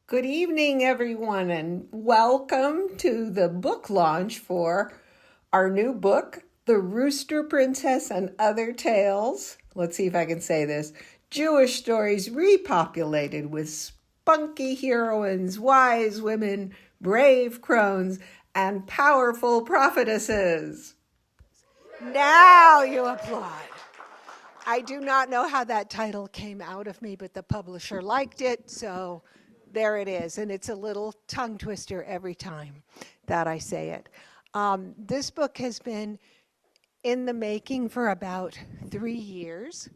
Good evening, everyone, and welcome to the book launch for our new book, The Rooster Princess and Other Tales. Let's see if I can say this. Jewish stories repopulated with spunky heroines, wise women, brave crones, and powerful prophetesses. Now you applaud. I do not know how that title came out of me, but the publisher liked it, so there it is. And it's a little tongue twister every time that I say it. This book has been in the making for about 3 years.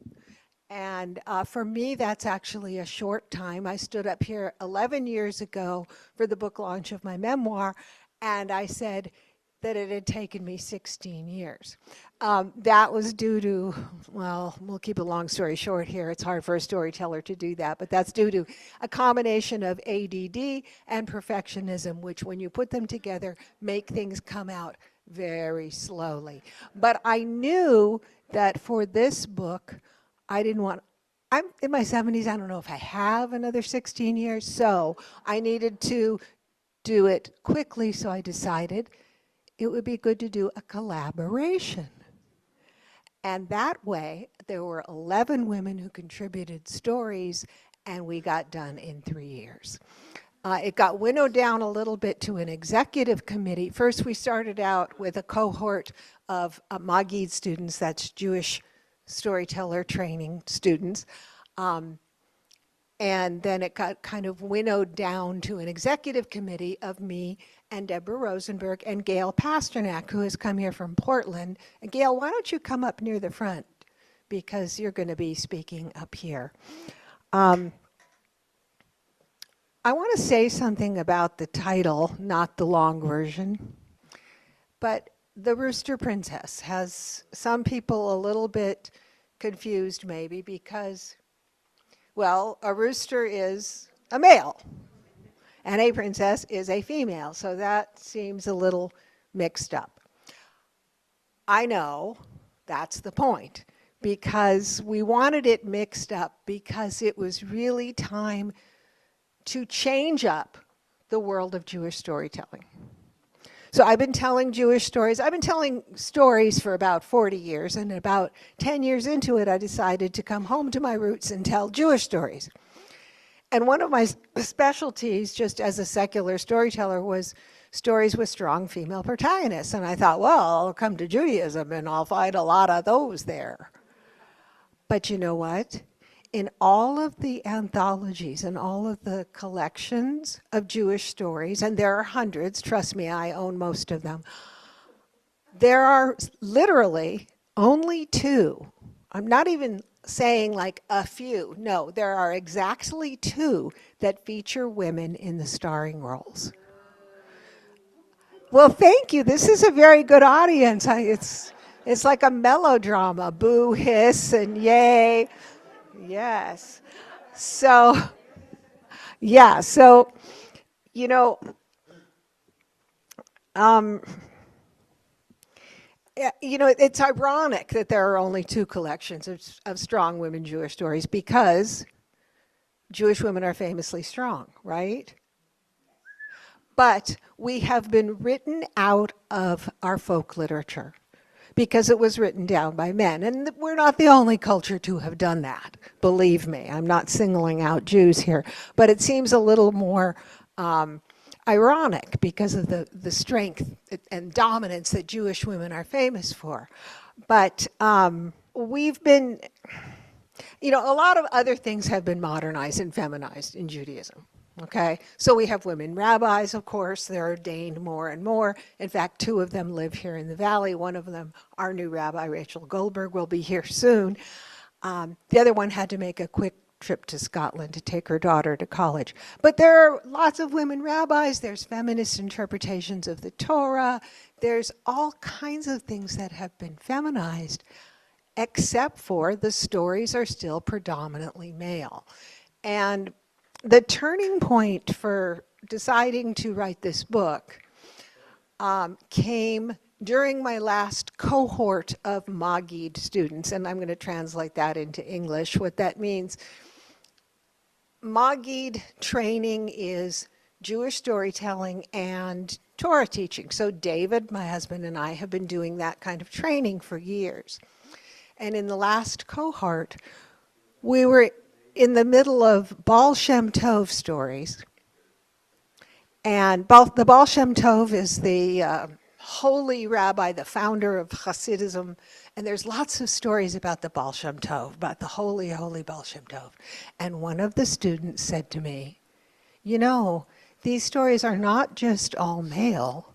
And for me, that's actually a short time. I stood up here 11 years ago for the book launch of my memoir, and I said that it had taken me 16 years. That was due to, well, we'll keep a long story short here. It's hard for a storyteller to do that, but that's due to a combination of ADD and perfectionism, which when you put them together, make things come out very slowly. But I knew that for this book, I'm in my 70s. I don't know if I have another 16 years, so I needed to do it quickly, so I decided it would be good to do a collaboration. And that way, there were 11 women who contributed stories, and we got done in 3 years. It got winnowed down a little bit to an executive committee. First, we started out with a cohort of Magid students, that's Jewish storyteller training students. And then it got kind of winnowed down to an executive committee of me and Deborah Rosenberg and Gail Pasternack, who has come here from Portland. And Gail, why don't you come up near the front, because you're going to be speaking up here. I want to say something about the title, not the long version. But The Rooster Princess has some people a little bit confused maybe because, well, a rooster is a male and a princess is a female, so that seems a little mixed up. I know that's the point, because we wanted it mixed up because it was really time to change up the world of Jewish storytelling. So I've been telling Jewish stories. I've been telling stories for about 40 years, and about 10 years into it, I decided to come home to my roots and tell Jewish stories. And one of my specialties, just as a secular storyteller, was stories with strong female protagonists. And I thought, well, I'll come to Judaism and I'll find a lot of those there. But you know what? In all of the anthologies and all of the collections of Jewish stories, and there are hundreds, trust me, I own most of them, there are literally only 2. I'm not even saying like a few. No, there are exactly 2 that feature women in the starring roles. Well, thank you. This is a very good audience. It's like a melodrama, boo, hiss, and yay. Yes. So, yeah, so, you know, it's ironic that there are only 2 collections of strong women Jewish stories, because Jewish women are famously strong, right? But we have been written out of our folk literature because it was written down by men. And we're not the only culture to have done that, believe me. I'm not singling out Jews here. But it seems a little more ironic because of the strength and dominance that Jewish women are famous for. But we've been, a lot of other things have been modernized and feminized in Judaism. Okay, so we have women rabbis, of course. They're ordained more and more. In fact, 2 of them live here in the valley. One of them, our new rabbi, Rachel Goldberg, will be here soon. The other one had to make a quick trip to Scotland to take her daughter to college. But there are lots of women rabbis. There's feminist interpretations of the Torah. There's all kinds of things that have been feminized, except for the stories are still predominantly male. And the turning point for deciding to write this book came during my last cohort of Magid students, and I'm going to translate that into English. What that means Magid training is Jewish storytelling and Torah teaching. So David, my husband, and I have been doing that kind of training for years. And in the last cohort, we were in the middle of Baal Shem Tov stories. And the Baal Shem Tov is the holy rabbi, the founder of Hasidism. And there's lots of stories about the Baal Shem Tov, about the holy, holy Baal Shem Tov. And one of the students said to me, you know, these stories are not just all male,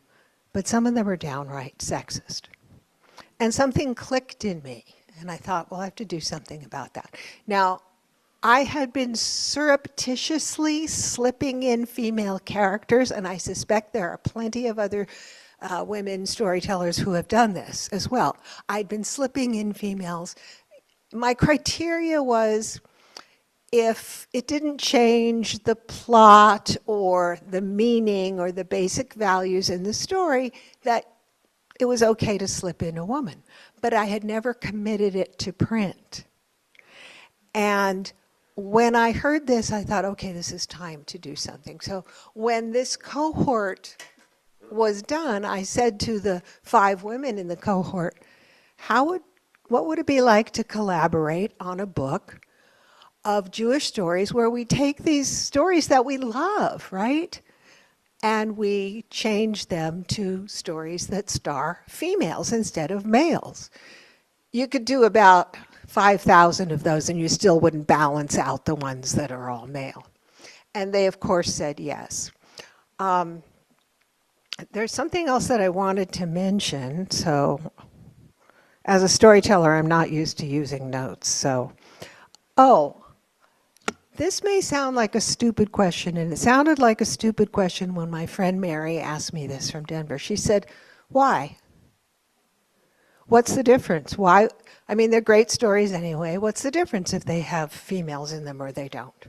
but some of them are downright sexist. And something clicked in me. And I thought, well, I have to do something about that. Now, I had been surreptitiously slipping in female characters, and I suspect there are plenty of other women storytellers who have done this as well. I'd been slipping in females. My criteria was if it didn't change the plot or the meaning or the basic values in the story, that it was okay to slip in a woman. But I had never committed it to print. And when I heard this, I thought, okay, this is time to do something. So when this cohort was done, I said to the 5 women in the cohort, what would it be like to collaborate on a book of Jewish stories where we take these stories that we love, right? And we change them to stories that star females instead of males. You could do about 5,000 of those and you still wouldn't balance out the ones that are all male. And they, of course, said yes. There's something else that I wanted to mention. So as a storyteller, I'm not used to using notes. So, this may sound like a stupid question, and it sounded like a stupid question when my friend Mary asked me this from Denver. She said, why? What's the difference? Why? I mean, they're great stories anyway. What's the difference if they have females in them or they don't?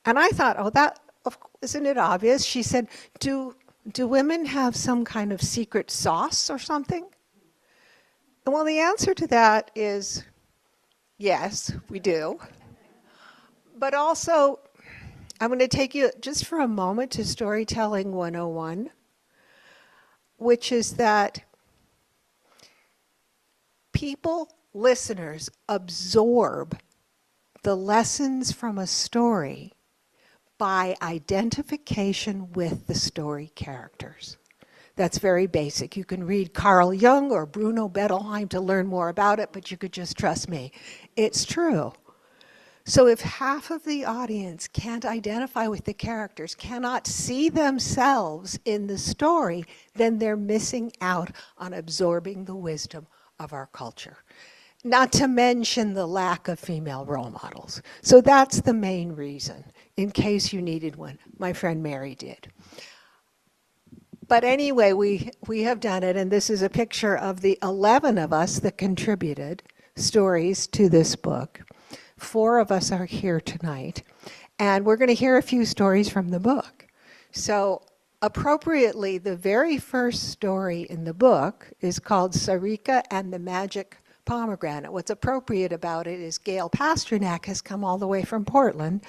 And I thought, isn't it obvious? She said, do women have some kind of secret sauce or something? And well, the answer to that is yes, we do. But also, I'm going to take you just for a moment to Storytelling 101, which is that listeners, absorb the lessons from a story by identification with the story characters. That's very basic. You can read Carl Jung or Bruno Bettelheim to learn more about it, but you could just trust me. It's true. So if half of the audience can't identify with the characters, cannot see themselves in the story, then they're missing out on absorbing the wisdom of our culture. Not to mention the lack of female role models. So that's the main reason, in case you needed one. My friend Mary did. But anyway, we have done it, and this is a picture of the 11 of us that contributed stories to this book. 4 of us are here tonight, and we're going to hear a few stories from the book. So appropriately, the very first story in the book is called Sarika and the Magic Pomegranate. What's appropriate about it is Gail Pasternack has come all the way from Portland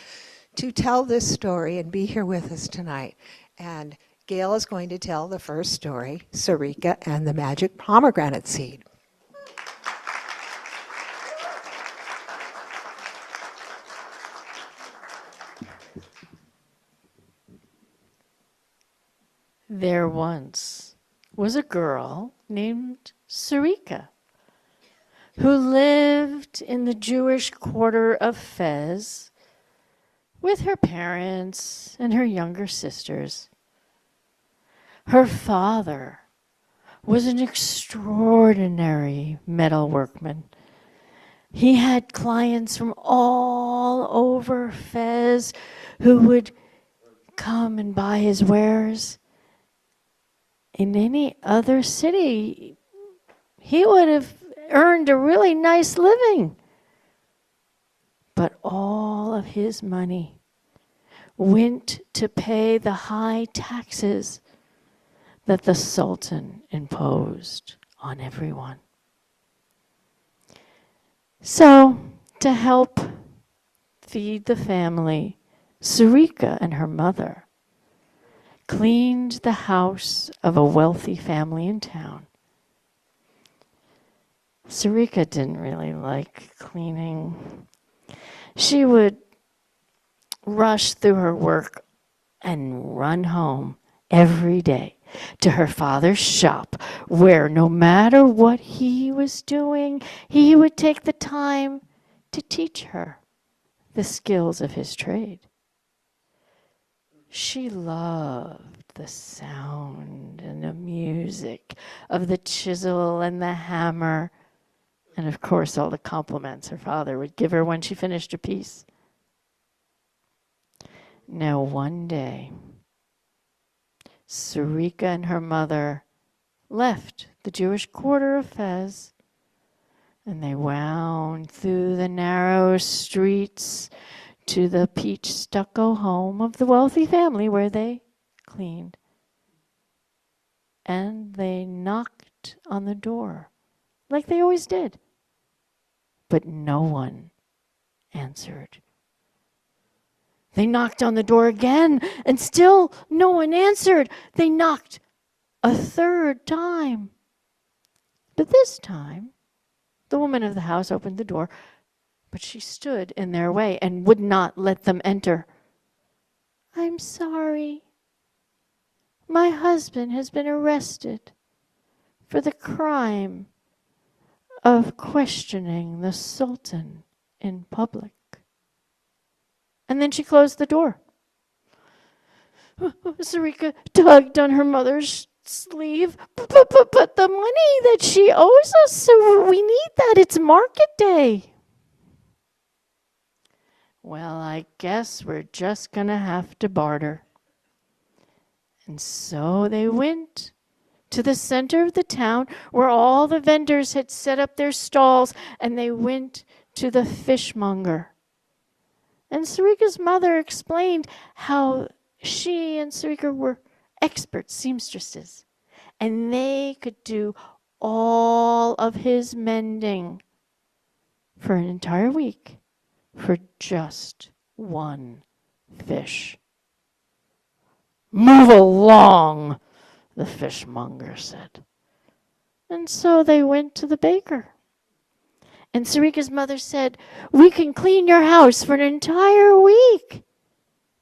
to tell this story and be here with us tonight. And Gail is going to tell the first story, Sarika and the Magic Pomegranate Seed. There once was a girl named Sarika who lived in the Jewish quarter of Fez with her parents and her younger sisters. Her father was an extraordinary metal workman. He had clients from all over Fez who would come and buy his wares. In any other city, he would have earned a really nice living. But all of his money went to pay the high taxes that the Sultan imposed on everyone. So, to help feed the family, Sarika and her mother cleaned the house of a wealthy family in town. Sarika didn't really like cleaning. She would rush through her work and run home every day to her father's shop, where no matter what he was doing, he would take the time to teach her the skills of his trade. She loved the sound and the music of the chisel and the hammer, and of course all the compliments her father would give her when she finished a piece. Now one day, Sarika and her mother left the Jewish quarter of Fez, and they wound through the narrow streets to the peach stucco home of the wealthy family where they cleaned. And they knocked on the door, like they always did. But no one answered. They knocked on the door again, and still no one answered. They knocked a third time. But this time, the woman of the house opened the door, but she stood in their way and would not let them enter. "I'm sorry. My husband has been arrested for the crime of questioning the Sultan in public." And then she closed the door. Sarika tugged on her mother's sleeve. But the money that she owes us, so we need that. It's market day. "Well, I guess we're just going to have to barter." And so they went to the center of the town where all the vendors had set up their stalls, and they went to the fishmonger. And Sarika's mother explained how she and Sarika were expert seamstresses, and they could do all of his mending for an entire week for just one fish. "Move along," the fishmonger said. And so they went to the baker. And Sarika's mother said, "We can clean your house for an entire week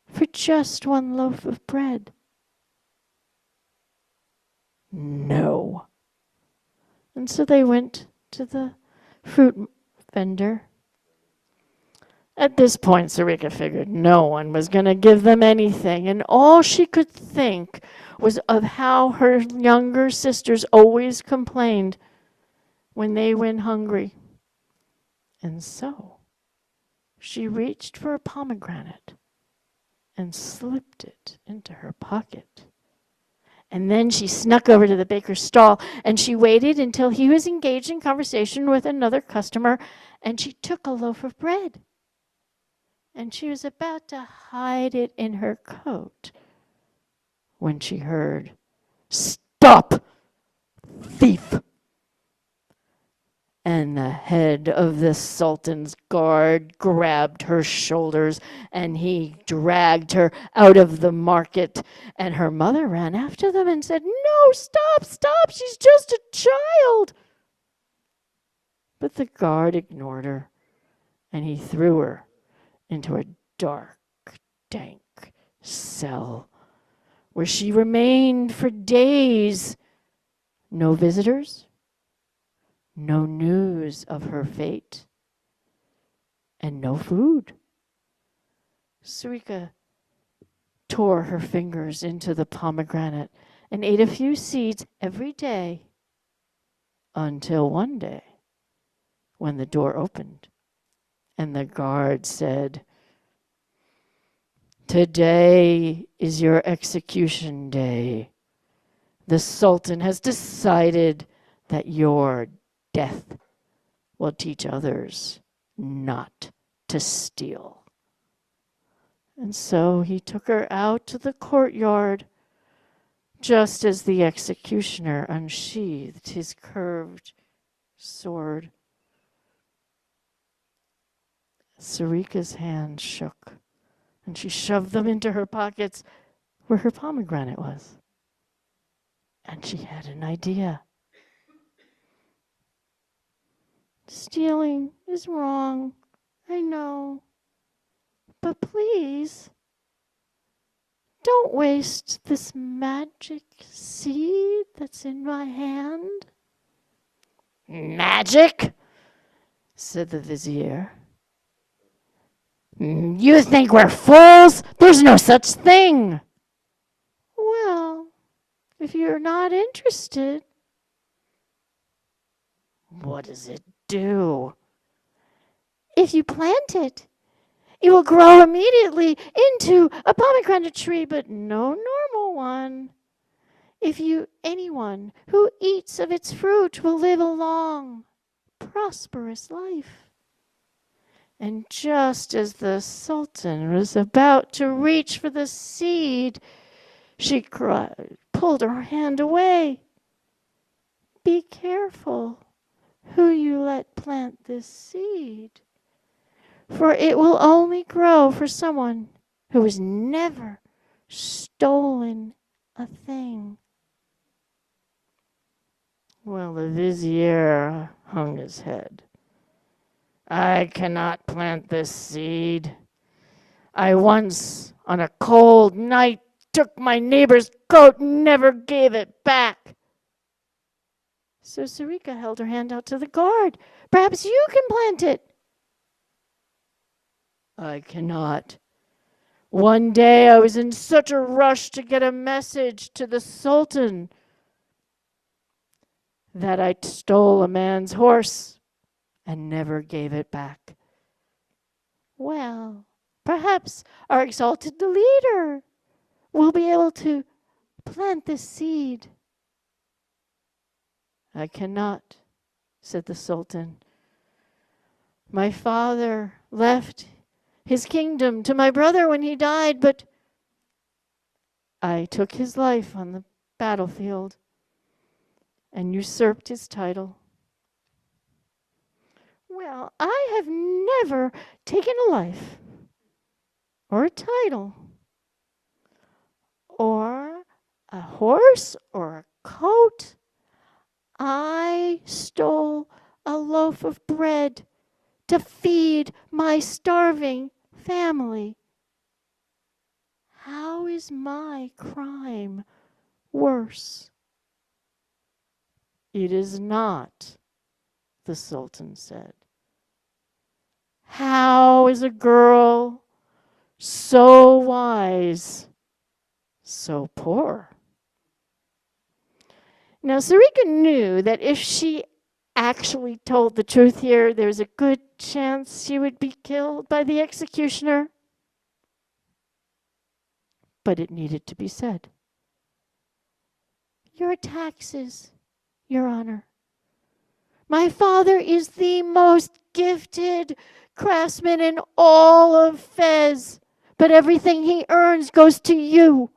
for just one loaf of bread." No. And so they went to the fruit vendor. At this point, Sarika figured no one was going to give them anything, and all she could think was of how her younger sisters always complained when they went hungry. And so she reached for a pomegranate and slipped it into her pocket. And then she snuck over to the baker's stall, and she waited until he was engaged in conversation with another customer, and she took a loaf of bread. And she was about to hide it in her coat when she heard, "Stop, thief!" And the head of the Sultan's guard grabbed her shoulders, and he dragged her out of the market. And her mother ran after them and said, "No, stop, stop, she's just a child." But the guard ignored her, and he threw her into a dark, dank cell where she remained for days. No visitors, no news of her fate, and no food. Sarika tore her fingers into the pomegranate and ate a few seeds every day until one day when the door opened and the guard said, "Today is your execution day. The Sultan has decided that your death will teach others not to steal." And so he took her out to the courtyard just as the executioner unsheathed his curved sword. Sarika's hand shook, and she shoved them into her pockets where her pomegranate was. And she had an idea. Stealing is wrong, I know. But please, don't waste this magic seed that's in my hand. Magic? Said the vizier. You think we're fools? There's no such thing. Well, if you're not interested, what does it do? If you plant it, it will grow immediately into a pomegranate tree, but no normal one. Anyone who eats of its fruit will live a long, prosperous life. And just as the Sultan was about to reach for the seed, she cried, pulled her hand away. Be careful who you let plant this seed, for it will only grow for someone who has never stolen a thing. Well, the vizier hung his head. I cannot plant this seed. I once, on a cold night, took my neighbor's coat and never gave it back. So Sarika held her hand out to the guard. Perhaps you can plant it. I cannot. One day I was in such a rush to get a message to the Sultan that I stole a man's horse and never gave it back. Well, perhaps our exalted leader will be able to plant this seed. I cannot, said the Sultan. My father left his kingdom to my brother when he died, but I took his life on the battlefield and usurped his title. Well, I have never taken a life or a title or a horse or a coat. I stole a loaf of bread to feed my starving family. How is my crime worse? It is not, the Sultan said. How is a girl so wise, so poor? Now, Sarika knew that if she actually told the truth here, there's a good chance she would be killed by the executioner. But it needed to be said. Your taxes, Your Honor. My father is the most gifted craftsman in all of Fez, but everything he earns goes to you.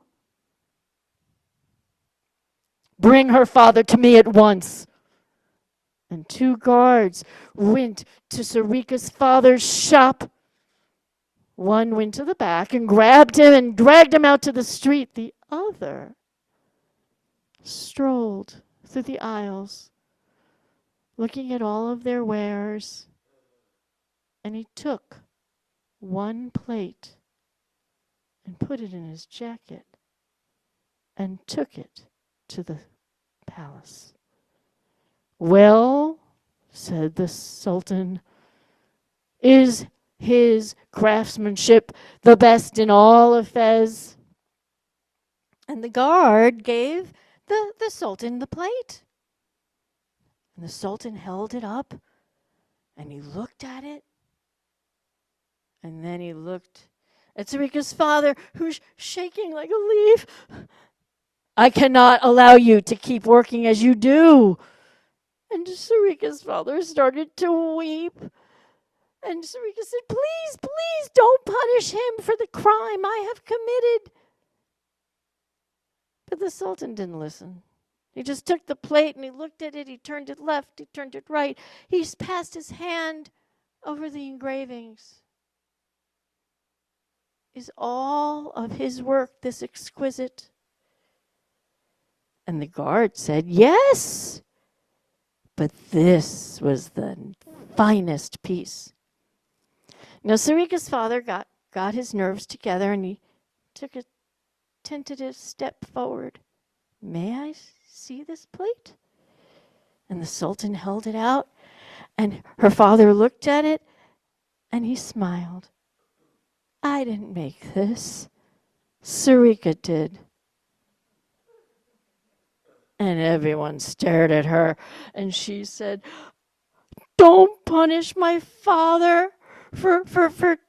Bring her father to me at once. And 2 guards went to Sarika's father's shop. One went to the back and grabbed him and dragged him out to the street. The other strolled through the aisles, looking at all of their wares, and he took one plate and put it in his jacket and took it to the palace. Well, said the Sultan, is his craftsmanship the best in all of Fez? And the guard gave the Sultan the plate. And the Sultan held it up, and he looked at it, and then he looked at Sarika's father, who's shaking like a leaf. I cannot allow you to keep working as you do. And Sarika's father started to weep. And Sarika said, please, please don't punish him for the crime I have committed. But the Sultan didn't listen. He just took the plate and he looked at it. He turned it left. He turned it right. He passed his hand over the engravings. Is all of his work this exquisite? And the guard said, yes, but this was the finest piece. Now, Sarika's father got his nerves together, and he took a tentative step forward. May I see this plate? And the Sultan held it out, and her father looked at it, and he smiled. I didn't make this. Sarika did. And everyone stared at her, and she said, don't punish my father for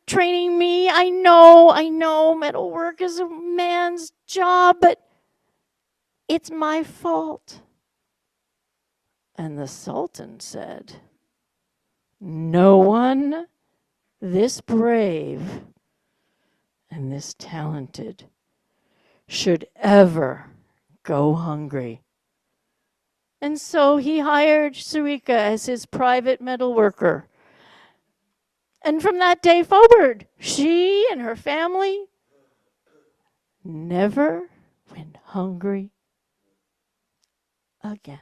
training me. I know metalwork is a man's job, but it's my fault. And the Sultan said, no one this brave and this talented should ever go hungry. And so he hired Sarika as his private metal worker. And from that day forward, she and her family never went hungry again.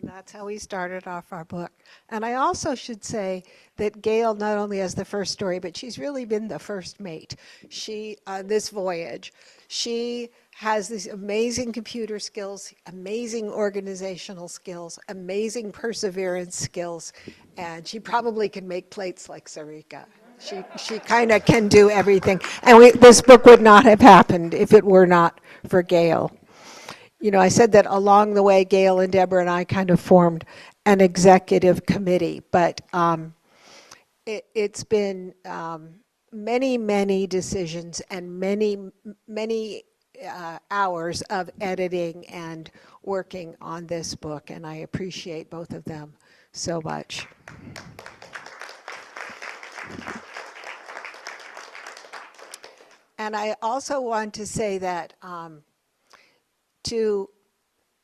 That's how we started off our book. And I also should say that Gail not only has the first story, but she's really been the first mate. She, on this voyage, she has these amazing computer skills, amazing organizational skills, amazing perseverance skills, and she probably can make plates like Sarika. She kind of can do everything. And this book would not have happened if it were not for Gail. You know, I said that along the way, Gail and Deborah and I kind of formed an executive committee, but it's been many decisions and many hours of editing and working on this book, and I appreciate both of them so much. And I also want to say that to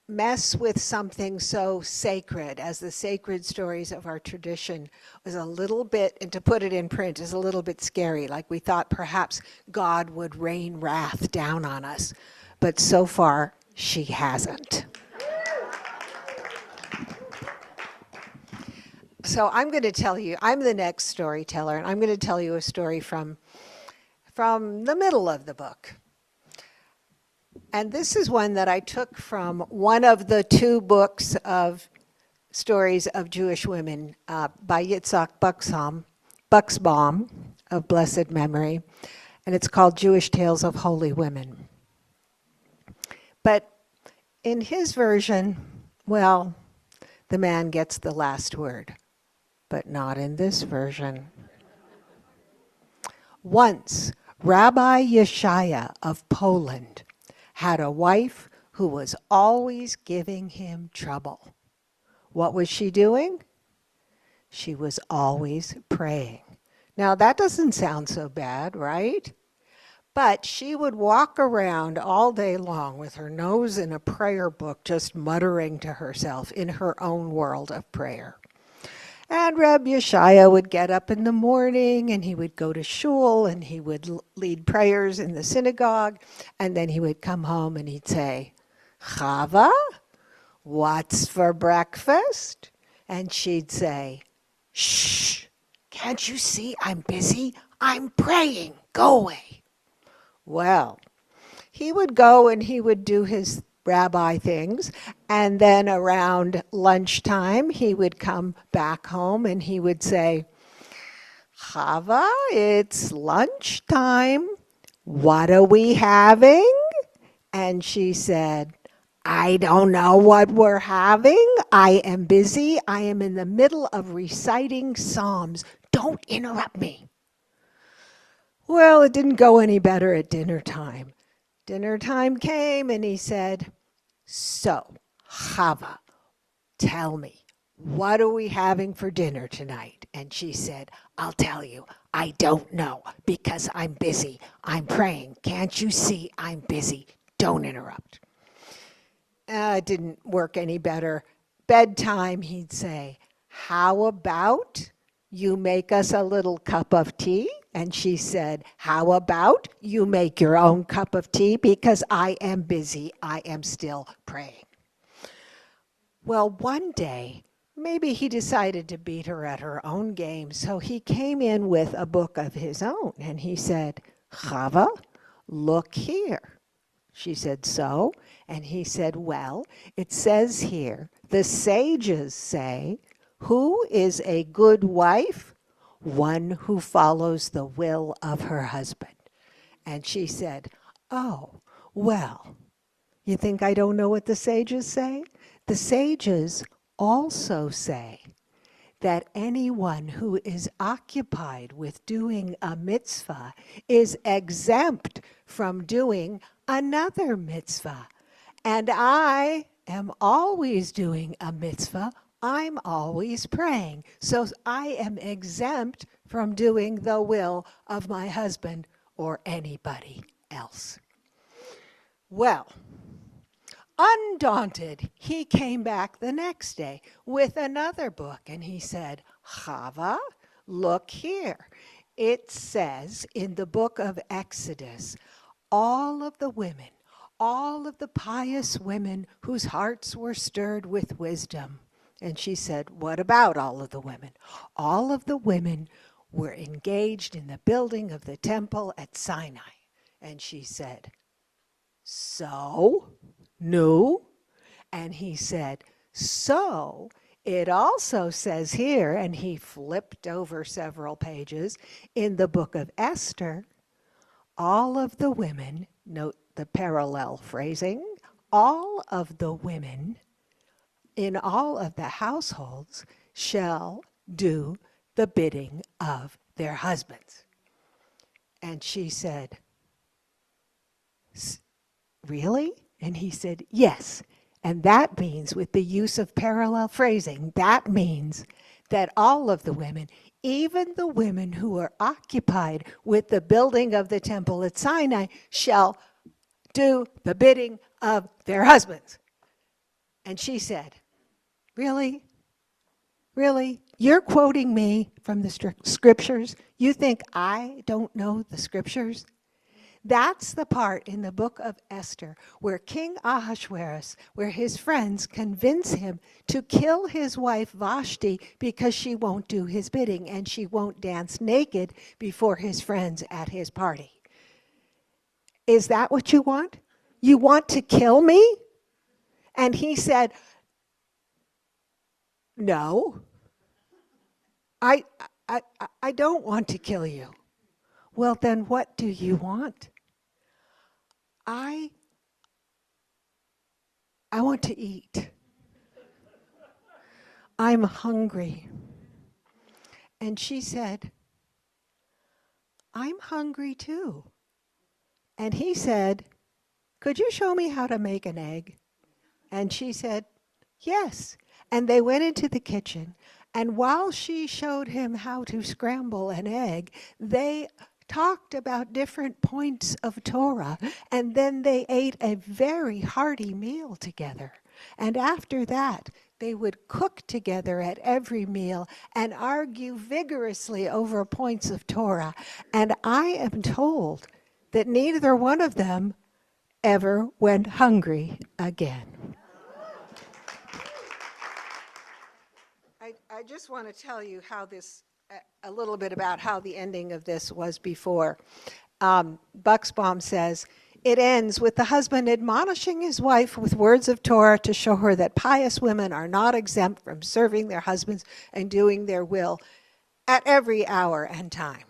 mess with something so sacred as the sacred stories of our tradition was a little bit, and to put it in print is a little bit scary. Like we thought perhaps God would rain wrath down on us, but so far she hasn't. So I'm going to tell you, I'm the next storyteller, and I'm going to tell you a story from the middle of the book. And this is one that I took from one of the two books of stories of Jewish women by Yitzhak Buxbaum of blessed memory, and it's called Jewish Tales of Holy Women. But in his version, well, the man gets the last word, but not in this version. Once, Rabbi Yeshaya of Poland had a wife who was always giving him trouble. What was she doing? She was always praying. Now that doesn't sound so bad, right? But she would walk around all day long with her nose in a prayer book, just muttering to herself in her own world of prayer. And Rabbi Yeshaya would get up in the morning and he would go to shul and he would lead prayers in the synagogue, and then he would come home and he'd say, Chava, what's for breakfast? And she'd say, shh, can't you see I'm busy? I'm praying, go away. Well, he would go and he would do his rabbi things, and then around lunchtime he would come back home and he would say, Chava, it's lunchtime. What are we having? And she said, I don't know what we're having. I am busy. I am in the middle of reciting Psalms. Don't interrupt me. Well, it didn't go any better at dinner time. Dinner time came and he said, so, Chava, tell me, what are we having for dinner tonight? And she said, I'll tell you, I don't know because I'm busy. I'm praying. Can't you see I'm busy? Don't interrupt. It didn't work any better. Bedtime, he'd say, how about you make us a little cup of tea? And she said, how about you make your own cup of tea because I am busy. I am still praying. Well, one day, maybe he decided to beat her at her own game, so he came in with a book of his own, and he said, Chava, look here. She said, so? And he said, well, it says here, the sages say, who is a good wife? One who follows the will of her husband. And she said, oh, well, you think I don't know what the sages say? The sages also say that anyone who is occupied with doing a mitzvah is exempt from doing another mitzvah. And I am always doing a mitzvah. I'm always praying. So I am exempt from doing the will of my husband or anybody else. Well, undaunted, he came back the next day with another book, and he said, Chava, look here. It says in the book of Exodus, all of the women, all of the pious women whose hearts were stirred with wisdom. And she said, what about all of the women? All of the women were engaged in the building of the temple at Sinai. And she said, so? No. And he said, so it also says here, and he flipped over several pages, in the book of Esther, all of the women, note the parallel phrasing, all of the women in all of the households shall do the bidding of their husbands. And she said, really? And he said, yes. And that means, with the use of parallel phrasing, that means that all of the women, even the women who are occupied with the building of the temple at Sinai, shall do the bidding of their husbands. And she said, really? Really? You're quoting me from the scriptures? You think I don't know the scriptures? That's the part in the book of Esther where King Ahasuerus, where his friends convince him to kill his wife Vashti because she won't do his bidding and she won't dance naked before his friends at his party. Is that what you want? You want to kill me? And he said, no, I don't want to kill you. Well, then what do you want? I want to eat. I'm hungry. And she said, I'm hungry too. And he said, could you show me how to make an egg? And she said, yes. And they went into the kitchen. And while she showed him how to scramble an egg, they talked about different points of Torah, and then they ate a very hearty meal together. And after that, they would cook together at every meal and argue vigorously over points of Torah. And I am told that neither one of them ever went hungry again. I just want to tell you how this, a little bit about how the ending of this was before. Buxbaum says, it ends with the husband admonishing his wife with words of Torah to show her that pious women are not exempt from serving their husbands and doing their will at every hour and time.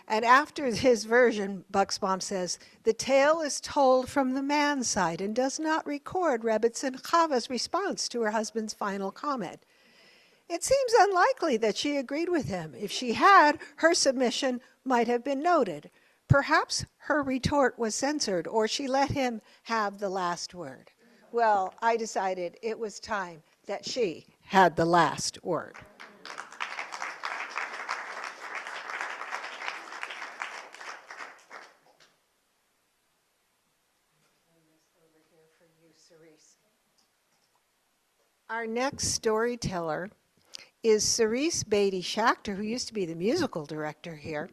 And after his version, Buxbaum says, the tale is told from the man's side and does not record Rebbetzin Chava's response to her husband's final comment. It seems unlikely that she agreed with him. If she had, her submission might have been noted. Perhaps her retort was censored, or she let him have the last word. Well, I decided it was time that she had the last word. Our next storyteller is Cyrise Beaty Schachter, who used to be the musical director here.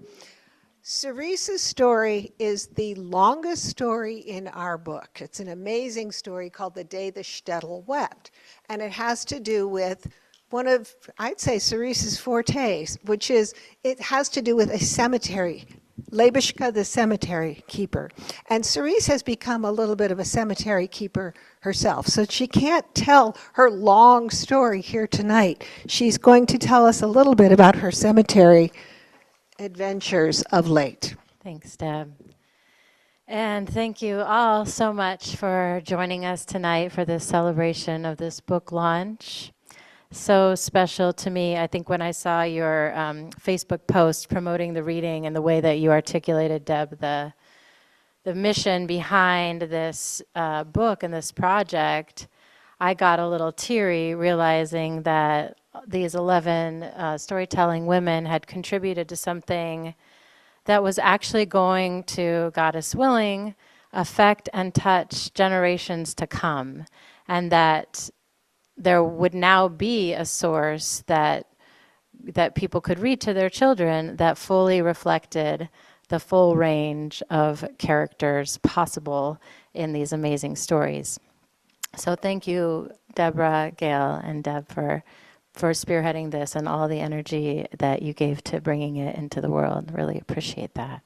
Cyrise's story is the longest story in our book. It's an amazing story called The Day the Shtetl Wept. And it has to do with one of, I'd say, Cyrise's fortes, which is, it has to do with a cemetery, Lebeshka, the cemetery keeper. And Cyrise has become a little bit of a cemetery keeper herself. So she can't tell her long story here tonight. She's going to tell us a little bit about her cemetery adventures of late. Thanks, Deb. And thank you all so much for joining us tonight for this celebration of this book launch. So special to me. I think when I saw your Facebook post promoting the reading and the way that you articulated, Deb, the mission behind this book and this project, I got a little teary realizing that these 11 storytelling women had contributed to something that was actually going to, Goddess willing, affect and touch generations to come, and that there would now be a source that people could read to their children that fully reflected the full range of characters possible in these amazing stories. So thank you, Deborah, Gail, and Deb for spearheading this and all the energy that you gave to bringing it into the world. Really appreciate that.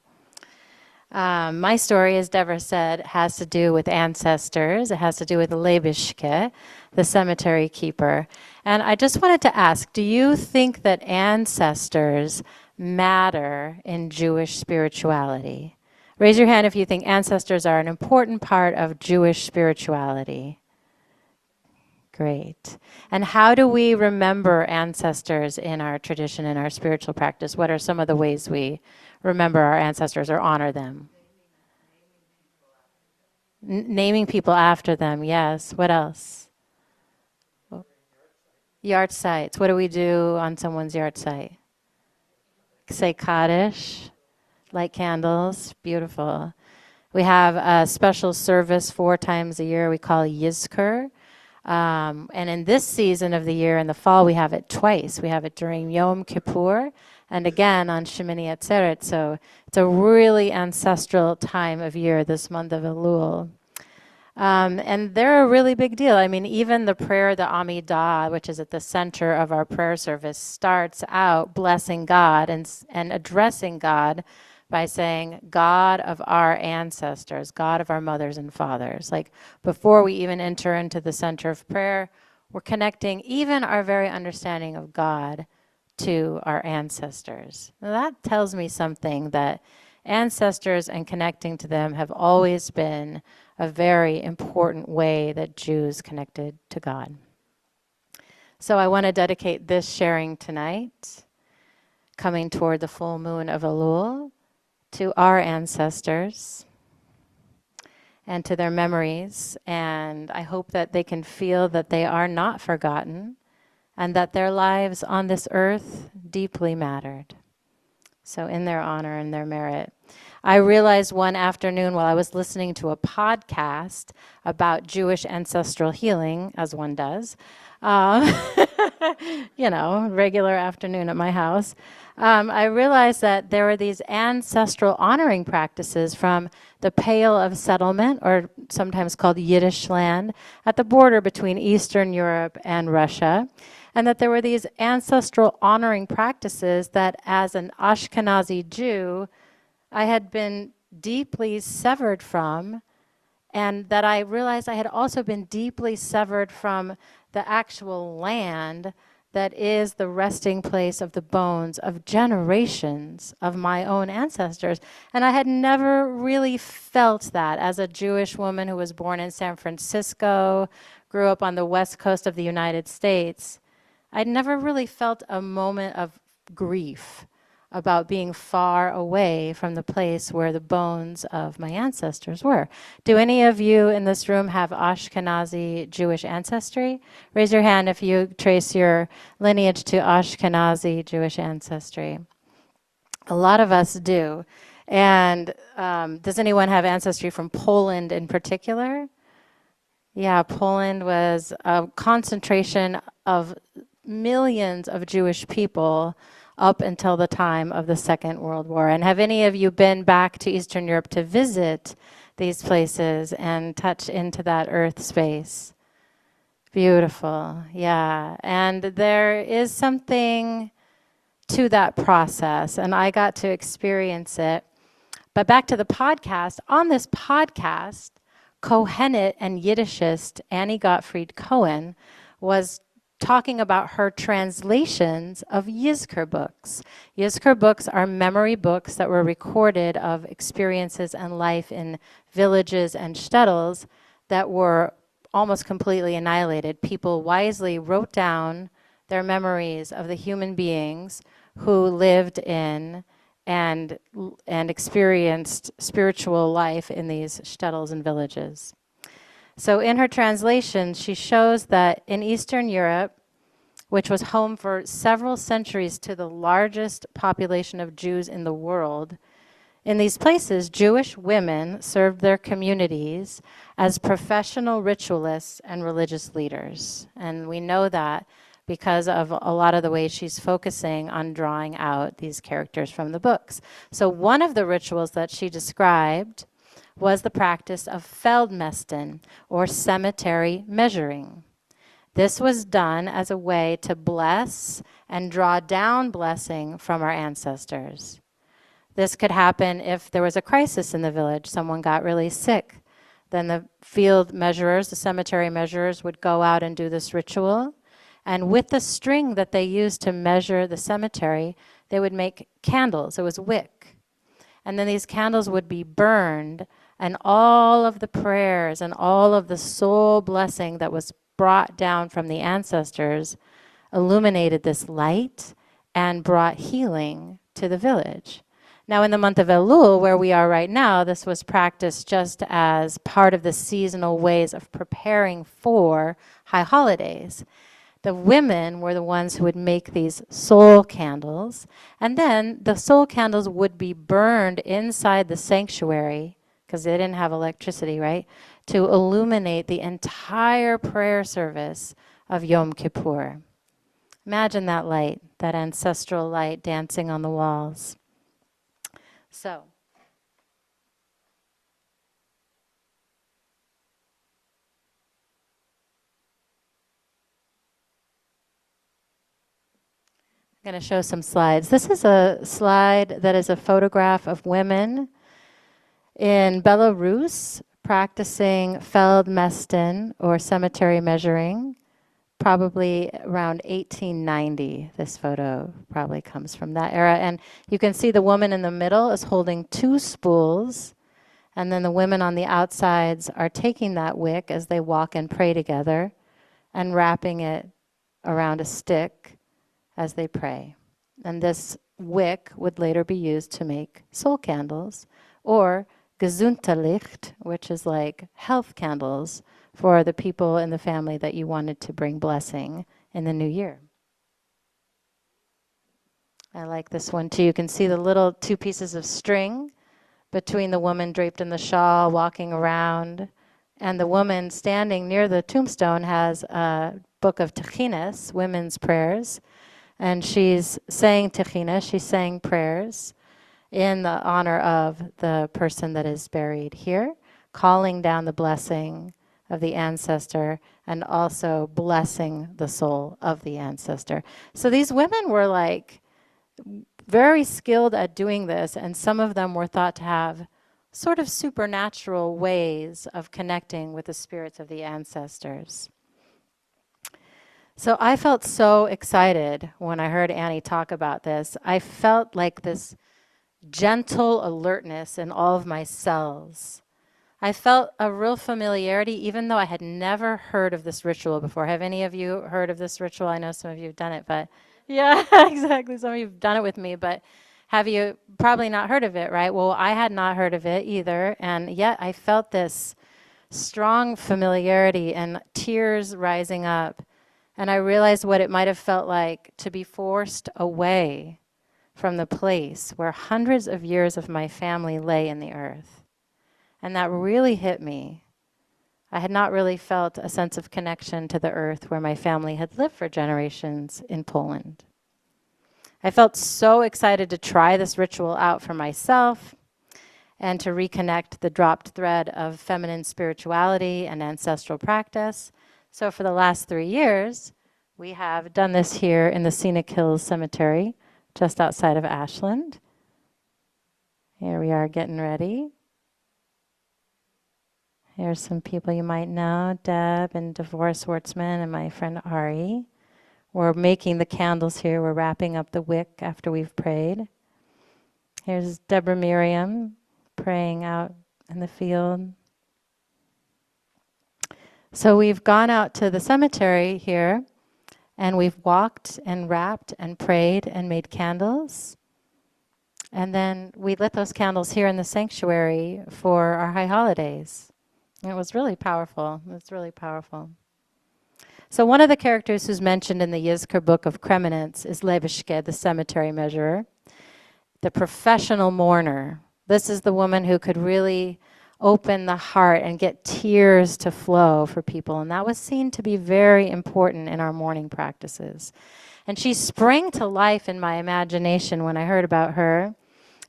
My story, as Deborah said, has to do with ancestors. It has to do with Lebeshke, the cemetery keeper. And I just wanted to ask, do you think that ancestors matter in Jewish spirituality? Raise your hand if you think ancestors are an important part of Jewish spirituality. Great. And how do we remember ancestors in our tradition, in our spiritual practice? What are some of the ways we remember our ancestors or honor them? Naming people after them, yes. What else? Yard sites. What do we do on someone's yard site? Say Kaddish, light candles, beautiful. We have a special service 4 times a year we call Yizkor. And in this season of the year, in the fall, we have it twice. We have it during Yom Kippur and again on Shemini Atzeret. So it's a really ancestral time of year, this month of Elul. And they're a really big deal. I mean, even the prayer, the Amidah, which is at the center of our prayer service, starts out blessing God and addressing God by saying, God of our ancestors, God of our mothers and fathers. Like, before we even enter into the center of prayer, we're connecting even our very understanding of God to our ancestors. Now that tells me something, that ancestors and connecting to them have always been a very important way that Jews connected to God. So I want to dedicate this sharing tonight, coming toward the full moon of Elul, to our ancestors and to their memories. And I hope that they can feel that they are not forgotten and that their lives on this earth deeply mattered. So in their honor and their merit. I realized one afternoon while I was listening to a podcast about Jewish ancestral healing, as one does, regular afternoon at my house, I realized that there were these ancestral honoring practices from the Pale of Settlement, or sometimes called Yiddish land, at the border between Eastern Europe and Russia, and that there were these ancestral honoring practices that, as an Ashkenazi Jew, I had been deeply severed from, and that I realized I had also been deeply severed from the actual land that is the resting place of the bones of generations of my own ancestors. And I had never really felt that as a Jewish woman who was born in San Francisco, grew up on the west coast of the United States. I'd never really felt a moment of grief about being far away from the place where the bones of my ancestors were. Do any of you in this room have Ashkenazi Jewish ancestry? Raise your hand if you trace your lineage to Ashkenazi Jewish ancestry. A lot of us do. And does anyone have ancestry from Poland in particular? Yeah, Poland was a concentration of millions of Jewish people up until the time of the Second World War. And have any of you been back to Eastern Europe to visit these places and touch into that earth space? Beautiful, yeah. And there is something to that process, and I got to experience it. But back to the podcast. On this podcast, Kohenet and Yiddishist Annie Gottfried Cohen was talking about her translations of Yizkor books. Yizkor books are memory books that were recorded of experiences and life in villages and shtetls that were almost completely annihilated. People wisely wrote down their memories of the human beings who lived in and experienced spiritual life in these shtetls and villages. So in her translation, she shows that in Eastern Europe, which was home for several centuries to the largest population of Jews in the world, in these places, Jewish women served their communities as professional ritualists and religious leaders. And we know that because of a lot of the ways she's focusing on drawing out these characters from the books. So one of the rituals that she described was the practice of Feldmesten, or cemetery measuring. This was done as a way to bless and draw down blessing from our ancestors. This could happen if there was a crisis in the village, someone got really sick. Then the field measurers, the cemetery measurers, would go out and do this ritual. And with the string that they used to measure the cemetery, they would make candles. It was wick. And then these candles would be burned, and all of the prayers and all of the soul blessing that was brought down from the ancestors illuminated this light and brought healing to the village. Now, in the month of Elul, where we are right now, this was practiced just as part of the seasonal ways of preparing for high holidays. The women were the ones who would make these soul candles, and then the soul candles would be burned inside the sanctuary, because they didn't have electricity, right, to illuminate the entire prayer service of Yom Kippur. Imagine that light, that ancestral light dancing on the walls. So, I'm going to show some slides. This is a slide that is a photograph of women in Belarus practicing Feldmesten, or cemetery measuring, probably around 1890. This photo probably comes from that era. And you can see the woman in the middle is holding two spools, and then the women on the outsides are taking that wick as they walk and pray together and wrapping it around a stick as they pray. And this wick would later be used to make soul candles, or Gesundheitslicht, which is like health candles for the people in the family that you wanted to bring blessing in the new year. I like this one too. You can see the little two pieces of string between the woman draped in the shawl walking around, and the woman standing near the tombstone has a book of Techines, women's prayers, and she's saying Techines, she's saying prayers in the honor of the person that is buried here, calling down the blessing of the ancestor and also blessing the soul of the ancestor. So these women were like very skilled at doing this, and some of them were thought to have sort of supernatural ways of connecting with the spirits of the ancestors. So I felt so excited when I heard Annie talk about this. I felt like this gentle alertness in all of my cells. I felt a real familiarity, even though I had never heard of this ritual before. Have any of you heard of this ritual? I know some of you have done it, but yeah, exactly. Some of you have done it with me, but Have you probably not heard of it, right? Well, I had not heard of it either, and yet I felt this strong familiarity and tears rising up, and I realized what it might have felt like to be forced away from the place where hundreds of years of my family lay in the earth. And that really hit me. I had not really felt a sense of connection to the earth where my family had lived for generations in Poland. I felt so excited to try this ritual out for myself and to reconnect the dropped thread of feminine spirituality and ancestral practice. So for the last 3 years, we have done this here in the Scenic Hills Cemetery, just outside of Ashland. Here we are getting ready. Here's some people you might know, Deb and Devorah Schwartzman and my friend Ari. We're making the candles here. We're wrapping up the wick after we've prayed. Here's Deborah Miriam praying out in the field. So we've gone out to the cemetery here, and we've walked and wrapped and prayed and made candles. And then we lit those candles here in the sanctuary for our high holidays. And it was really powerful. It was really powerful. So one of the characters who's mentioned in the Yizkor book of Kremenets is Levishke, the cemetery measurer, the professional mourner. This is the woman who could really open the heart and get tears to flow for people. And that was seen to be very important in our mourning practices. And she sprang to life in my imagination when I heard about her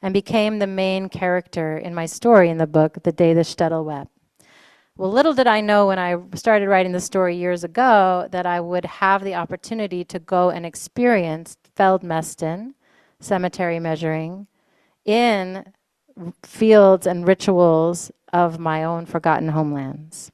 and became the main character in my story in the book, The Day the Shtetl Wept. Well, little did I know when I started writing the story years ago that I would have the opportunity to go and experience Feldmesten, cemetery measuring, in fields and rituals of my own forgotten homelands.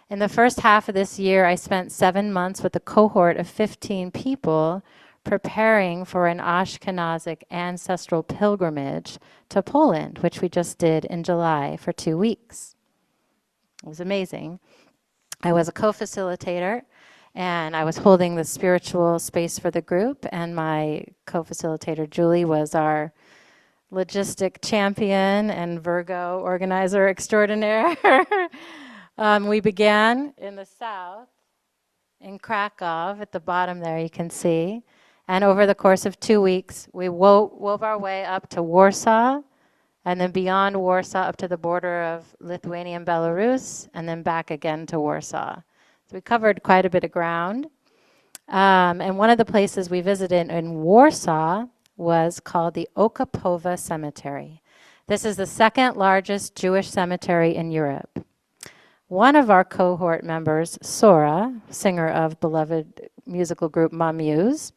In the first half of this year, I spent 7 months with a cohort of 15 people preparing for an Ashkenazic ancestral pilgrimage to Poland, which we just did in July for 2 weeks. It was amazing. I was a co-facilitator, and I was holding the spiritual space for the group, and my co-facilitator, Julie, was our logistic champion and Virgo organizer extraordinaire. We began in the south, in Krakow, at the bottom there you can see, and over the course of 2 weeks, we wove our way up to Warsaw, and then beyond Warsaw up to the border of Lithuania and Belarus, and then back again to Warsaw. So we covered quite a bit of ground. And one of the places we visited in Warsaw was called the Okapowa Cemetery. This is the second largest Jewish cemetery in Europe. One of our cohort members, Sora, singer of beloved musical group Mamuse,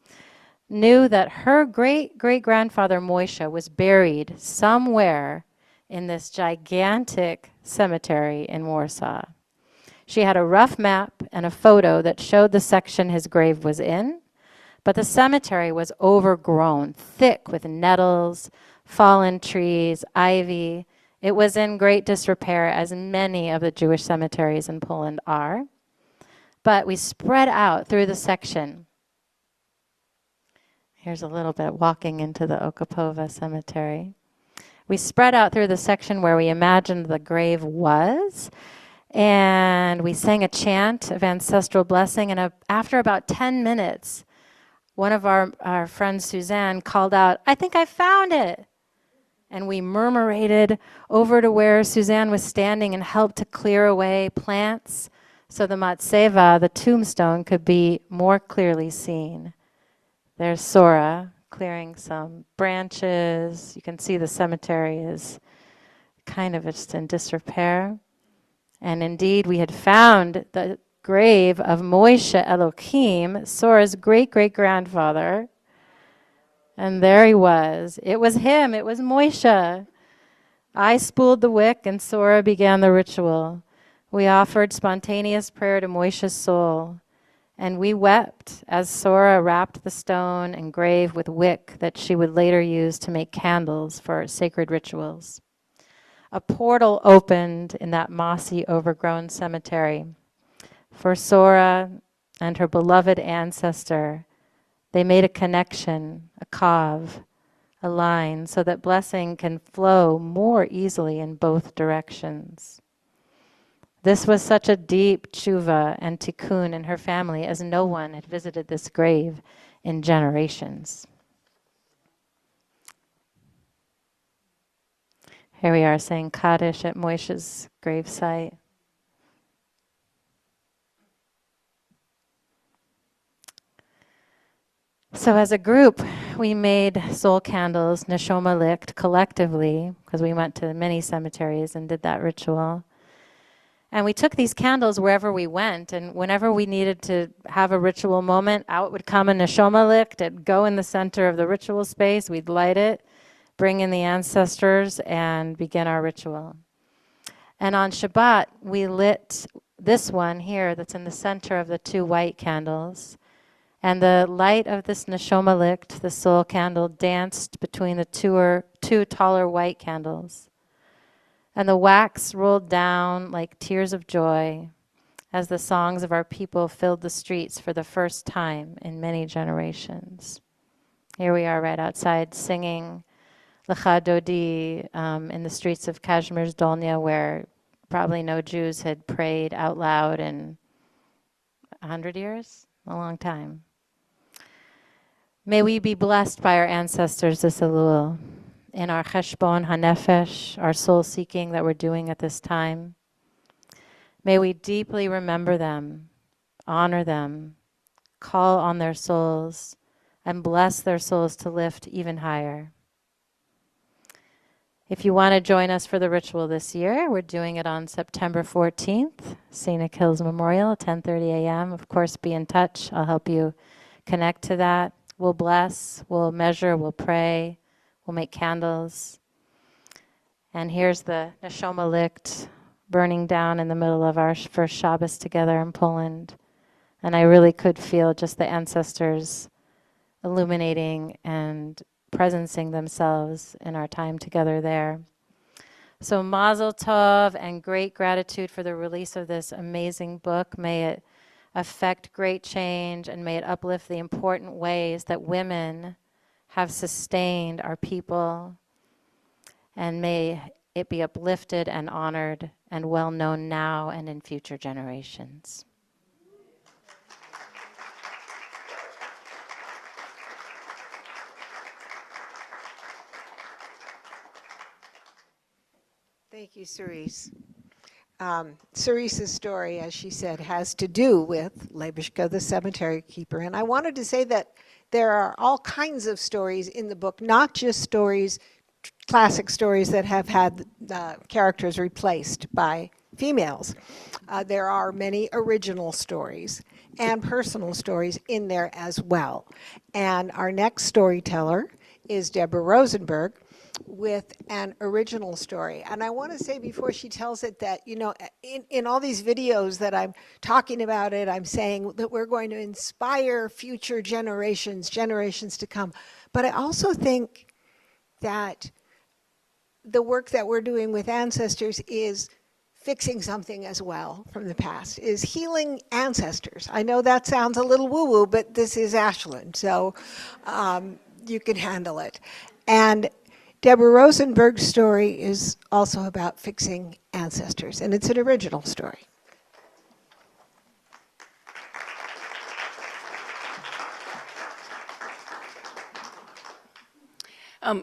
knew that her great-great-grandfather Moishe was buried somewhere in this gigantic cemetery in Warsaw. She had a rough map and a photo that showed the section his grave was in, but the cemetery was overgrown, thick with nettles, fallen trees, ivy. It was in great disrepair, as many of the Jewish cemeteries in Poland are. But we spread out through the section. Here's a little bit walking into the Okapowa Cemetery. We spread out through the section where we imagined the grave was, and we sang a chant of ancestral blessing, and after about 10 minutes, one of our friends, Suzanne, called out, "I think I found it." And we murmurated over to where Suzanne was standing and helped to clear away plants so the matseva, the tombstone, could be more clearly seen. There's Sora clearing some branches. You can see the cemetery is kind of just in disrepair. And indeed, we had found the grave of Moishe Elohim, Sora's great-great-grandfather. And there he was. It was him. It was Moishe. I spooled the wick, and Sora began the ritual. We offered spontaneous prayer to Moishe's soul. And we wept as Sora wrapped the stone and grave with wick that she would later use to make candles for sacred rituals. A portal opened in that mossy, overgrown cemetery. For Sora and her beloved ancestor, they made a connection, a kav, align so that blessing can flow more easily in both directions. This was such a deep tshuva and tikkun in her family, as no one had visited this grave in generations. Here we are saying Kaddish at Moishe's gravesite. So as a group, we made soul candles, neshoma licht, collectively, because we went to many cemeteries and did that ritual. And we took these candles wherever we went, and whenever we needed to have a ritual moment, out would come a neshoma licht. It'd go in the center of the ritual space. We'd light it, bring in the ancestors, and begin our ritual. And on Shabbat, we lit this one here that's in the center of the two white candles. And the light of this neshoma licht, the soul candle, danced between the two taller white candles. And the wax rolled down like tears of joy as the songs of our people filled the streets for the first time in many generations. Here we are right outside singing Lecha Dodi in the streets of Kashmir's Dolnia, where probably no Jews had prayed out loud in 100 years, a long time. May we be blessed by our ancestors this Elul in our cheshbon hanefesh, our soul seeking that we're doing at this time. May we deeply remember them, honor them, call on their souls, and bless their souls to lift even higher. If you want to join us for the ritual this year, we're doing it on September 14th, Scenic Hills Memorial, 10:30 a.m. Of course, be in touch. I'll help you connect to that. We'll bless, we'll measure, we'll pray, we'll make candles. And here's the neshoma licht burning down in the middle of our first Shabbos together in Poland. And I really could feel just the ancestors illuminating and presencing themselves in our time together there. So mazel tov and great gratitude for the release of this amazing book. May it affect great change, and may it uplift the important ways that women have sustained our people, and may it be uplifted and honored and well known now and in future generations. Thank you, Cyrise. Cyrise's story, as she said, has to do with Lebeshka, the cemetery keeper. And I wanted to say that there are all kinds of stories in the book, not just stories, classic stories that have had characters replaced by females. There are many original stories and personal stories in there as well. And our next storyteller is Deborah Rosenberg, with an original story. And I want to say before she tells it that, you know, in all these videos that I'm talking about it, I'm saying that we're going to inspire future generations to come. But I also think that the work that we're doing with ancestors is fixing something as well from the past, is healing ancestors. I know that sounds a little woo-woo, but this is Ashland, so you can handle it. And Deborah Rosenberg's story is also about fixing ancestors, and it's an original story.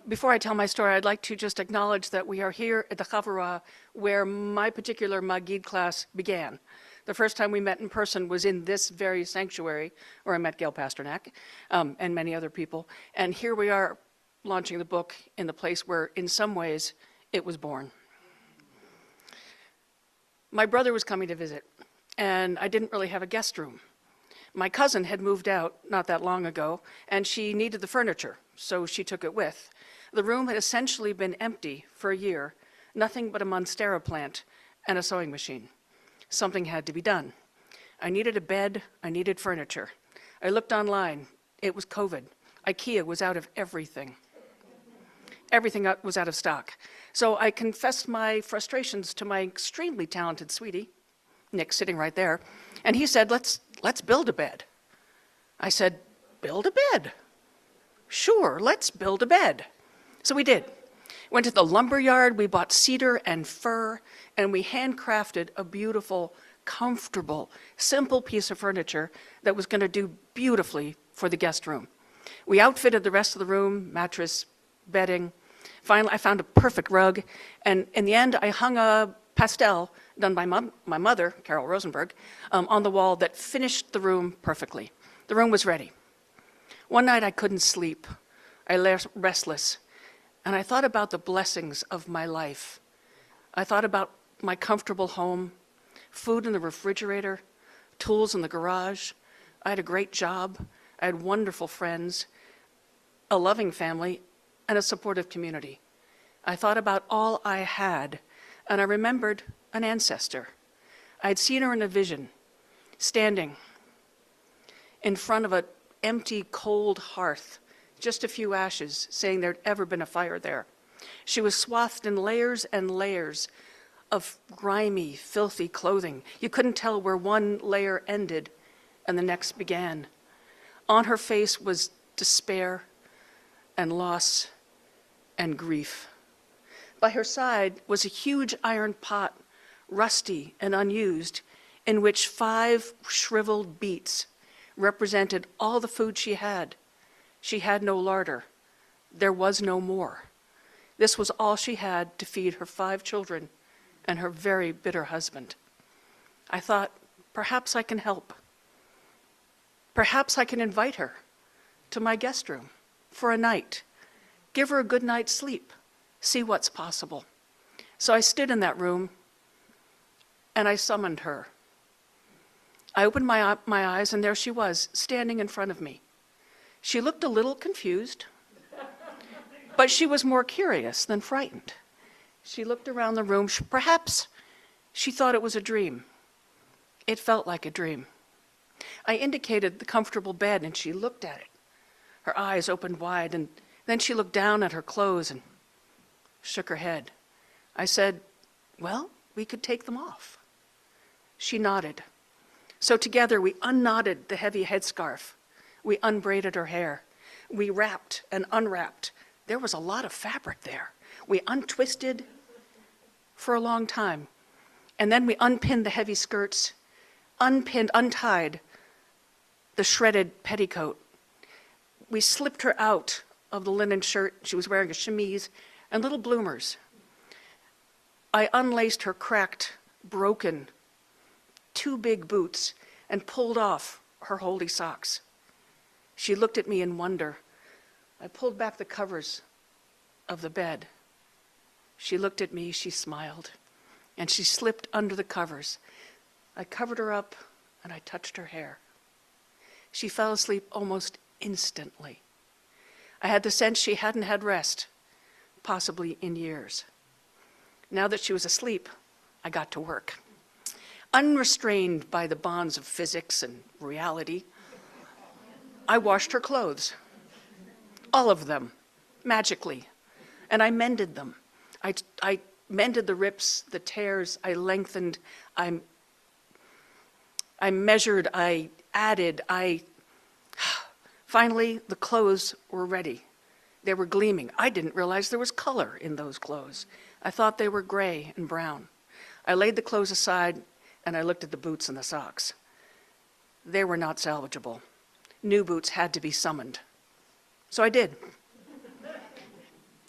Before I tell my story, I'd like to just acknowledge that we are here at the Chavurah where my particular Magid class began. The first time we met in person was in this very sanctuary where I met Gail Pasternack and many other people. And here we are launching the book in the place where, in some ways, it was born. My brother was coming to visit, and I didn't really have a guest room. My cousin had moved out not that long ago, and she needed the furniture, so she took it with. The room had essentially been empty for a year, nothing but a monstera plant and a sewing machine. Something had to be done. I needed a bed, I needed furniture. I looked online. It was COVID. IKEA was out of everything. Everything was out of stock. So I confessed my frustrations to my extremely talented sweetie, Nick, sitting right there, and he said, let's build a bed. I said, build a bed? Sure, let's build a bed. So we did. Went to the lumber yard, we bought cedar and fir, and we handcrafted a beautiful, comfortable, simple piece of furniture that was going to do beautifully for the guest room. We outfitted the rest of the room, mattress, bedding. Finally, I found a perfect rug, and in the end, I hung a pastel done by my mother, Carol Rosenberg, on the wall that finished the room perfectly. The room was ready. One night I couldn't sleep. I lay restless, and I thought about the blessings of my life. I thought about my comfortable home, food in the refrigerator, tools in the garage. I had a great job. I had wonderful friends, a loving family, and a supportive community. I thought about all I had, and I remembered an ancestor. I had seen her in a vision, standing in front of an empty, cold hearth, just a few ashes, saying there'd ever been a fire there. She was swathed in layers and layers of grimy, filthy clothing. You couldn't tell where one layer ended and the next began. On her face was despair and loss and grief. By her side was a huge iron pot, rusty and unused, in which 5 shriveled beets represented all the food she had. She had no larder. There was no more. This was all she had to feed her 5 children and her very bitter husband. I thought, perhaps I can help. Perhaps I can invite her to my guest room for a night, give her a good night's sleep, see what's possible. So I stood in that room and I summoned her. I opened my eyes and there she was, standing in front of me. She looked a little confused, but she was more curious than frightened. She looked around the room. Perhaps she thought it was a dream. It felt like a dream. I indicated the comfortable bed and she looked at it. Her eyes opened wide, and then she looked down at her clothes and shook her head. I said, well, we could take them off. She nodded. So together we unknotted the heavy headscarf. We unbraided her hair. We wrapped and unwrapped. There was a lot of fabric there. We untwisted for a long time. And then we unpinned the heavy skirts, untied the shredded petticoat. We slipped her out of the linen shirt. She was wearing a chemise and little bloomers. I unlaced her cracked, broken, too big boots and pulled off her holey socks. She looked at me in wonder. I pulled back the covers of the bed. She looked at me, she smiled, and she slipped under the covers. I covered her up and I touched her hair. She fell asleep almost instantly. I had the sense she hadn't had rest, possibly in years. Now that she was asleep, I got to work. Unrestrained by the bonds of physics and reality, I washed her clothes, all of them, magically, and I mended them. I mended the rips, the tears, I lengthened, I measured, I added, Finally, the clothes were ready. They were gleaming. I didn't realize there was color in those clothes. I thought they were gray and brown. I laid the clothes aside and I looked at the boots and the socks. They were not salvageable. New boots had to be summoned. So I did.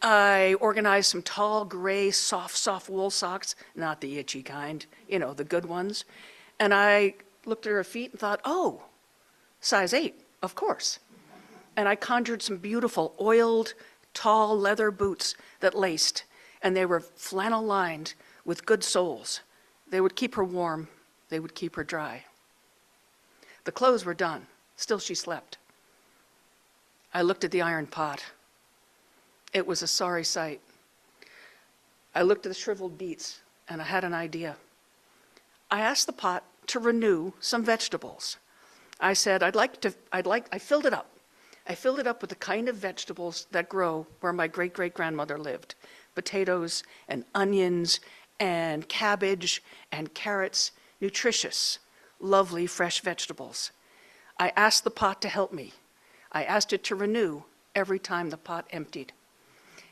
I organized some tall, gray, soft wool socks, not the itchy kind, the good ones. And I looked at her feet and thought, oh, size 8, of course. And I conjured some beautiful, oiled, tall leather boots that laced, and they were flannel lined with good soles. They would keep her warm, they would keep her dry. The clothes were done, still she slept. I looked at the iron pot. It was a sorry sight. I looked at the shriveled beets, and I had an idea. I asked the pot to renew some vegetables. I said, I filled it up. I filled it up with the kind of vegetables that grow where my great-great-grandmother lived. Potatoes and onions and cabbage and carrots, nutritious, lovely fresh vegetables. I asked the pot to help me. I asked it to renew every time the pot emptied.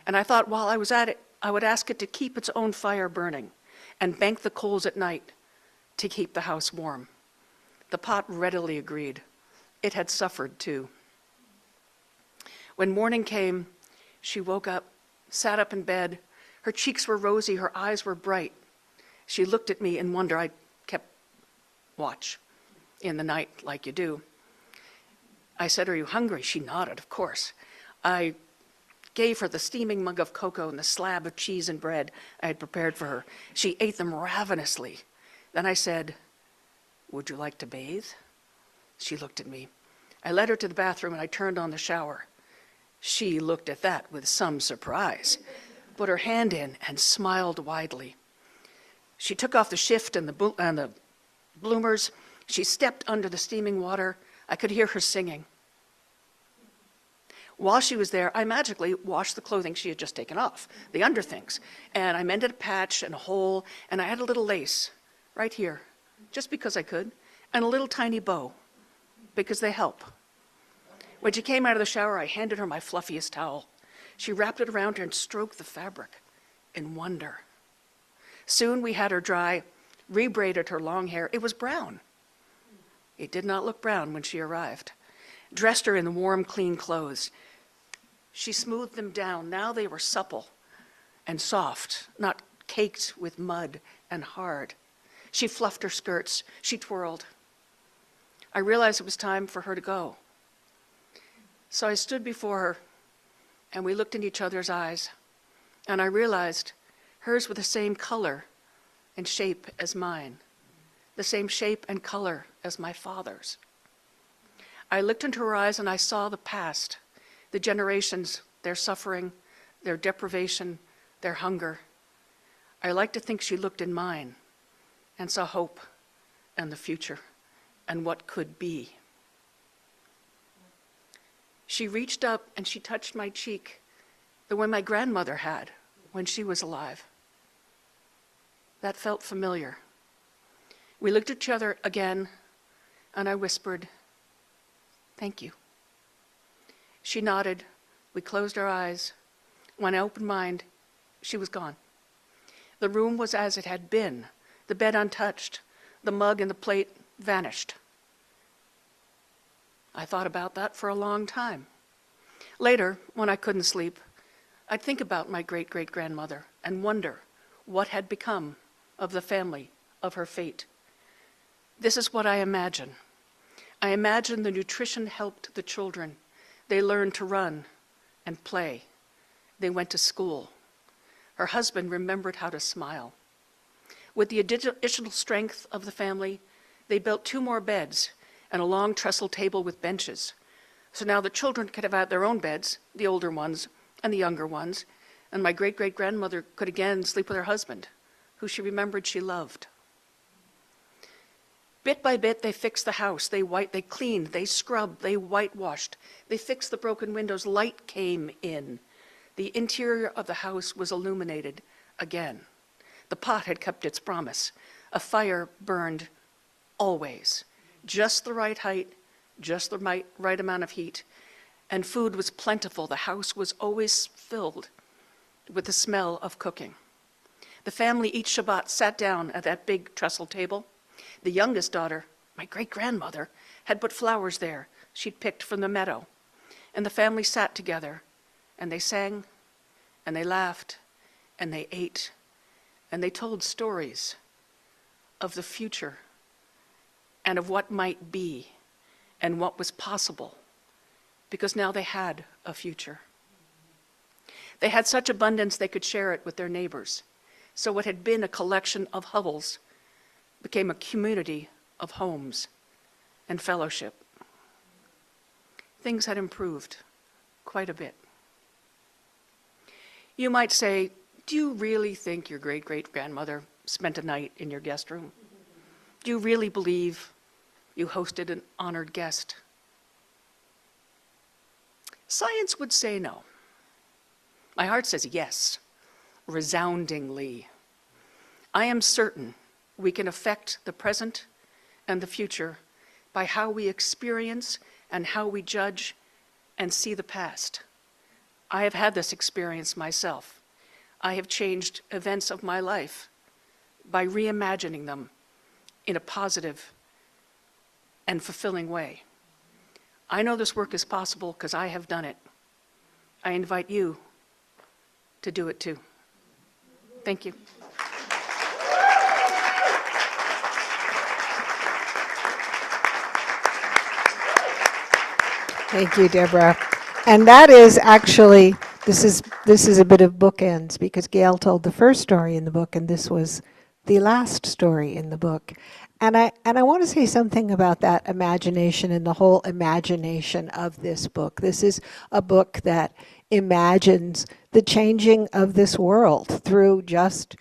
And I thought while I was at it, I would ask it to keep its own fire burning and bank the coals at night to keep the house warm. The pot readily agreed. It had suffered too. When morning came, she woke up, sat up in bed. Her cheeks were rosy, her eyes were bright. She looked at me in wonder. I kept watch in the night like you do. I said, "Are you hungry?" She nodded, of course. I gave her the steaming mug of cocoa and the slab of cheese and bread I had prepared for her. She ate them ravenously. Then I said, "Would you like to bathe?" She looked at me. I led her to the bathroom and I turned on the shower. She looked at that with some surprise, put her hand in and smiled widely. She took off the shift and the bloomers. She stepped under the steaming water. I could hear her singing. While she was there, I magically washed the clothing she had just taken off, the underthings, and I mended a patch and a hole, and I had a little lace right here, just because I could, and a little tiny bow, because they help. When she came out of the shower, I handed her my fluffiest towel. She wrapped it around her and stroked the fabric in wonder. Soon we had her dry, rebraided her long hair. It was brown. It did not look brown when she arrived. Dressed her in the warm, clean clothes. She smoothed them down. Now they were supple and soft, not caked with mud and hard. She fluffed her skirts. She twirled. I realized it was time for her to go. So I stood before her, and we looked in each other's eyes, and I realized hers were the same color and shape as mine, the same shape and color as my father's. I looked into her eyes and I saw the past, the generations, their suffering, their deprivation, their hunger. I like to think she looked in mine and saw hope and the future and what could be. She reached up and she touched my cheek the way my grandmother had when she was alive. That felt familiar. We looked at each other again, and I whispered, "Thank you." She nodded. We closed our eyes. When I opened mine, she was gone. The room was as it had been, the bed untouched, the mug and the plate vanished. I thought about that for a long time. Later, when I couldn't sleep, I'd think about my great-great-grandmother and wonder what had become of the family, of her fate. This is what I imagine. I imagine the nutrition helped the children. They learned to run and play. They went to school. Her husband remembered how to smile. With the additional strength of the family, they built 2 more beds and a long trestle table with benches. So now the children could have had their own beds, the older ones and the younger ones, and my great-great-grandmother could again sleep with her husband, who she remembered she loved. Bit by bit, they fixed the house. They cleaned, they scrubbed, they whitewashed. They fixed the broken windows. Light came in. The interior of the house was illuminated again. The pot had kept its promise. A fire burned always, just the right height, just the right amount of heat, and food was plentiful. The house was always filled with the smell of cooking. The family each Shabbat sat down at that big trestle table. The youngest daughter, my great-grandmother, had put flowers there she'd picked from the meadow. And the family sat together, and they sang, and they laughed, and they ate, and they told stories of the future and of what might be and what was possible, because now they had a future. They had such abundance they could share it with their neighbors. So what had been a collection of hovels became a community of homes and fellowship. Things had improved quite a bit. You might say, do you really think your great-great-grandmother spent a night in your guest room? Do you really believe you hosted an honored guest? Science would say no. My heart says yes, resoundingly. I am certain we can affect the present and the future by how we experience and how we judge and see the past. I have had this experience myself. I have changed events of my life by reimagining them in a positive and fulfilling way. I know this work is possible because I have done it. I invite you to do it too. Thank you. Thank you, Deborah. And that is actually, this is a bit of bookends because Gail told the first story in the book and this was the last story in the book. And I want to say something about that imagination and the whole imagination of this book. This is a book that imagines the changing of this world through just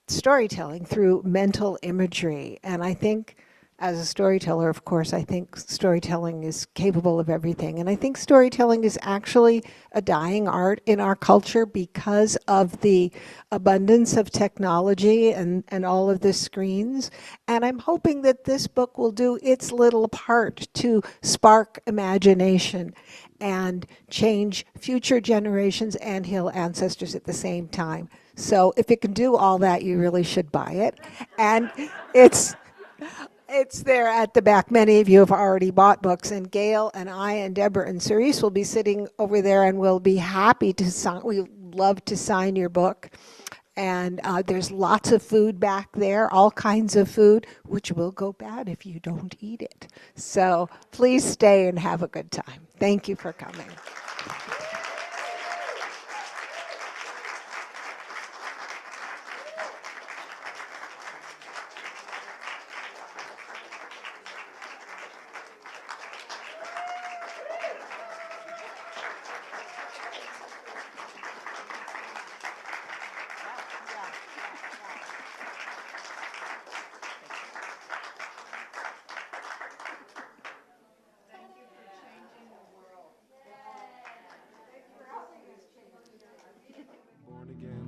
storytelling, through mental imagery. And I think as a storyteller, of course, I think storytelling is capable of everything. And I think storytelling is actually a dying art in our culture because of the abundance of technology and all of the screens. And I'm hoping that this book will do its little part to spark imagination and change future generations and heal ancestors at the same time. So if it can do all that, you really should buy it. And it's there at the back. Many of you have already bought books, and Gail and I and Deborah and Cyrise will be sitting over there, and we'll be happy to sign. We love to sign your book. And there's lots of food back there, all kinds of food, which will go bad if you don't eat it. So please stay and have a good time. Thank you for coming. Born again.